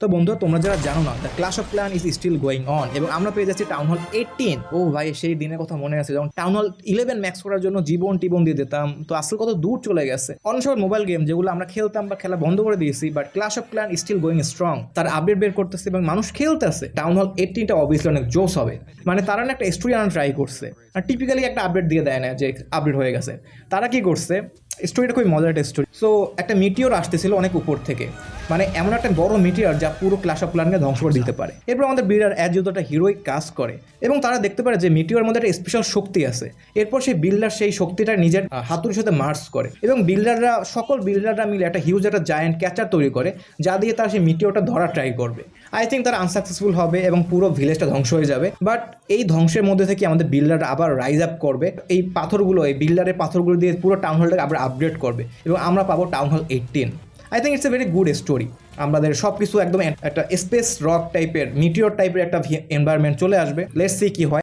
তো বন্ধুরা, তোমরা যারা জানো না, the clash of clan is still going on এবং আমরা পেয়ে যাচ্ছি টাউন হল 18। ও ভাই, সেই দিনের কথা মনে আছে যখন টাউন হল 11 ম্যাক্স করার জন্য জীবন টিবন দিয়ে দিতাম। তো আসলে কত দূর চলে গেছে। অন্য সব মোবাইল গেম যেগুলো আমরা খেলতাম বা খেলা বন্ধ করে দিয়েছি, but clash of clan still going strong. তার আপডেট বের করতেছে এবং মানুষ খেলতেছে। টাউন হল 18টা অবভিয়াসলি অনেক জোস হবে। মানে তারা না একটা স্টোরি আনা ট্রাই করছে, আর টিপিক্যালি একটা আপডেট দিয়ে দেয় না যে আপডেট হয়ে গেছে। তারা কি করছে, স্টোরিটা খুবই মজার একটা স্টোরি। সো একটা মিটিওর আসতেছিল অনেক উপর থেকে, মানে এমন একটা বড় মিটিওর যা পুরো ক্লাশ অফ ক্ল্যানকে ধ্বংস করে দিতে পারে। এরপর আমাদের বিল্ডার অ্যাজ একটা হিরোইক কাজ করে এবং তারা দেখতে পারে যে মিটিওর মধ্যে একটা স্পেশাল শক্তি আছে। এরপর সেই বিল্ডার সেই শক্তিটা নিজের হাতুড়ির সাথে মার্চ করে এবং সকল বিল্ডাররা মিলে একটা হিউজ একটা জায়ান্ট ক্যাচার তৈরি করে, যা দিয়ে তারা সেই মিটিওরটা ধরা ট্রাই করবে। আই থিঙ্ক তারা আনসাকসেসফুল হবে এবং পুরো ভিলেজটা ধ্বংস হয়ে যাবে। বাট এই ধ্বংসের মধ্যে থেকে আমাদের বিল্ডাররা আবার রাইজ আপ করবে। এই পাথরগুলো, এই বিল্ডারের পাথরগুলো দিয়ে পুরো টাউন হলটাকে আবার আপগ্রেড করবে এবং আমরা পাবো town hall 18। I think it's a very good story. আমাদের সব কিছু একদম একটা স্পেস রক টাইপের, মিটিওর টাইপের একটা এনভায়রনমেন্ট চলে আসবে। লেটস সি কি হয়।